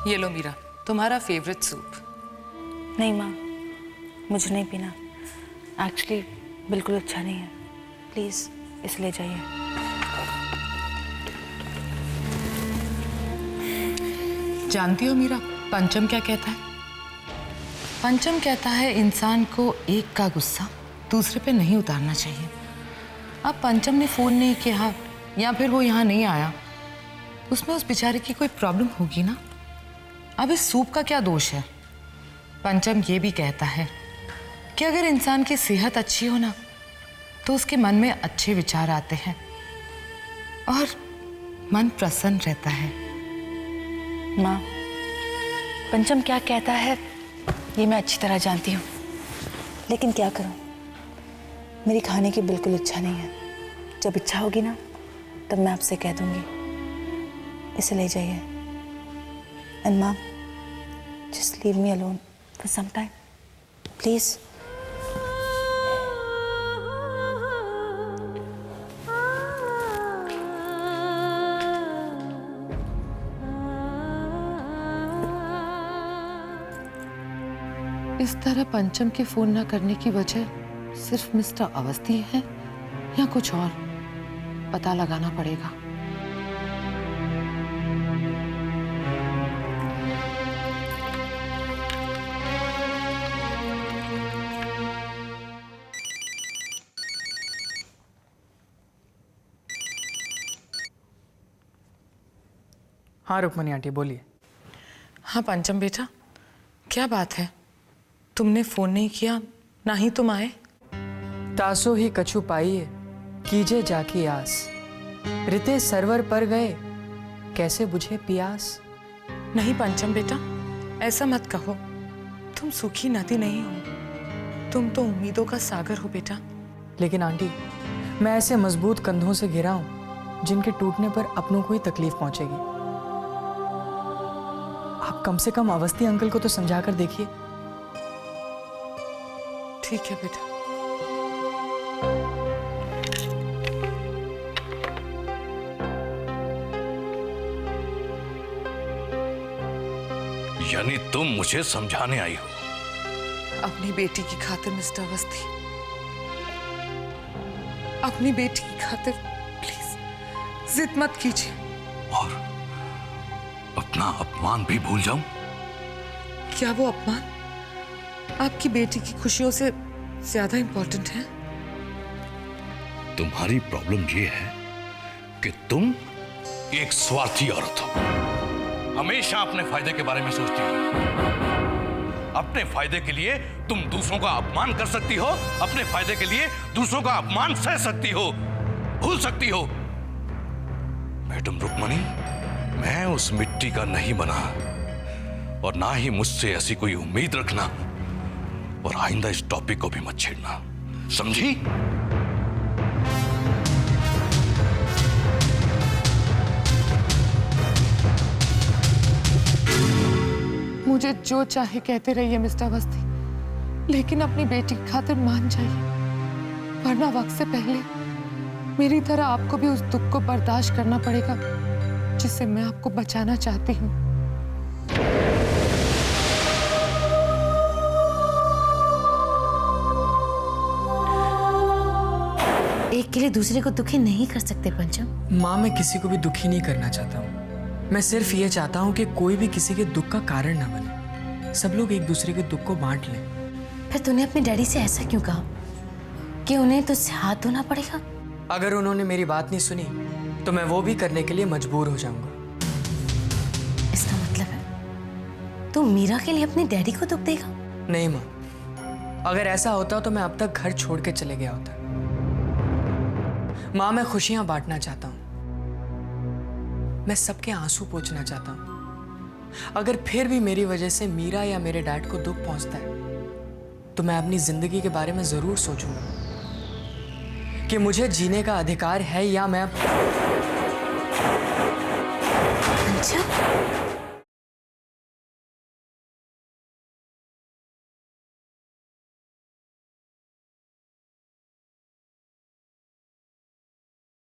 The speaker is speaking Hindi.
ये लो मीरा, तुम्हारा फेवरेट सूप। नहीं माँ, मुझे नहीं पीना। एक्चुअली बिल्कुल अच्छा नहीं है। प्लीज़ इसे ले जाइए। जानती हो मीरा, पंचम क्या कहता है? पंचम कहता है इंसान को एक का गुस्सा दूसरे पे नहीं उतारना चाहिए। अब पंचम ने फोन नहीं किया या फिर वो यहाँ नहीं आया, उसमें उस बेचारे की कोई प्रॉब्लम होगी ना। अब इस सूप का क्या दोष है? पंचम ये भी कहता है कि अगर इंसान की सेहत अच्छी हो ना तो उसके मन में अच्छे विचार आते हैं और मन प्रसन्न रहता है। माँ, पंचम क्या कहता है ये मैं अच्छी तरह जानती हूँ, लेकिन क्या करूँ, मेरी खाने की बिल्कुल इच्छा नहीं है। जब इच्छा होगी ना तब मैं आपसे कह दूंगी। इसे ले जाइए। एंड माँ, just leave me alone for some time please. इस तरह पंचम के फोन ना करने की वजह सिर्फ मिस्टर अवस्थी है या कुछ और, पता लगाना पड़ेगा। हाँ रुक्मणी आंटी बोलिए। हाँ पंचम बेटा, क्या बात है? तुमने फोन नहीं किया, ना ही तुम आए। तासो ही कछु पाइए कीजे जाकी आस, रिते सरवर पर गए कैसे बुझे पियास। नहीं पंचम बेटा, ऐसा मत कहो। तुम सूखी नदी नहीं हो, तुम तो उम्मीदों का सागर हो बेटा। लेकिन आंटी, मैं ऐसे मजबूत कंधों से घिरा हूं जिनके टूटने पर अपनों को ही तकलीफ पहुंचेगी। आप कम से कम अवस्थी अंकल को तो समझा कर देखिए। ठीक है बेटा। यानी तुम मुझे समझाने आई हो? अपनी बेटी की खातिर मिस्टर अवस्थी, अपनी बेटी की खातिर प्लीज जिद मत कीजिए। और अपना अपमान भी भूल जाऊं? क्या वो अपमान आपकी बेटी की खुशियों से ज्यादा इंपॉर्टेंट है? तुम्हारी प्रॉब्लम ये है कि तुम एक स्वार्थी औरत हो, हमेशा अपने फायदे के बारे में सोचती हो। अपने फायदे के लिए तुम दूसरों का अपमान कर सकती हो, अपने फायदे के लिए दूसरों का अपमान सह सकती हो, भूल सकती हो। मैडम रुक्मणी, मैं उस मिट्टी का नहीं बना और ना ही मुझसे ऐसी कोई उम्मीद रखना, और आइंदा इस टॉपिक को भी मत छेड़ना, समझी? मुझे जो चाहे कहते रहिए मिस्टर अवस्थी, लेकिन अपनी बेटी की खातिर मान जाइए, वरना वक्त से पहले मेरी तरह आपको भी उस दुख को बर्दाश्त करना पड़ेगा जिससे मैं आपको बचाना चाहती हूँ। एक के लिए दूसरे को दुखी नहीं कर सकते पंचम। माँ, मैं किसी को भी दुखी नहीं करना चाहता हूँ। मैं सिर्फ ये चाहता हूँ कि कोई भी किसी के दुख का कारण ना बने, सब लोग एक दूसरे के दुख को बांट लें। फिर तूने अपने डैडी से ऐसा क्यों कहा कि उन्हें तुझसे हाथ धोना पड़ेगा? अगर उन्होंने मेरी बात नहीं सुनी तो मैं वो भी करने के लिए मजबूर हो जाऊंगा। इसका मतलब है तू मीरा के लिए अपने डैडी को दुख देगा? नहीं माँ, अगर ऐसा होता तो मैं अब तक घर छोड़ के चले गया होता। माँ, मैं खुशियां बांटना चाहता हूँ, मैं सबके आंसू पोंछना चाहता हूँ। अगर फिर भी मेरी वजह से मीरा या मेरे डैड को दुख पहुंचता है तो मैं अपनी जिंदगी के बारे में जरूर सोचूंगा कि मुझे जीने का अधिकार है या मैं। अच्छा,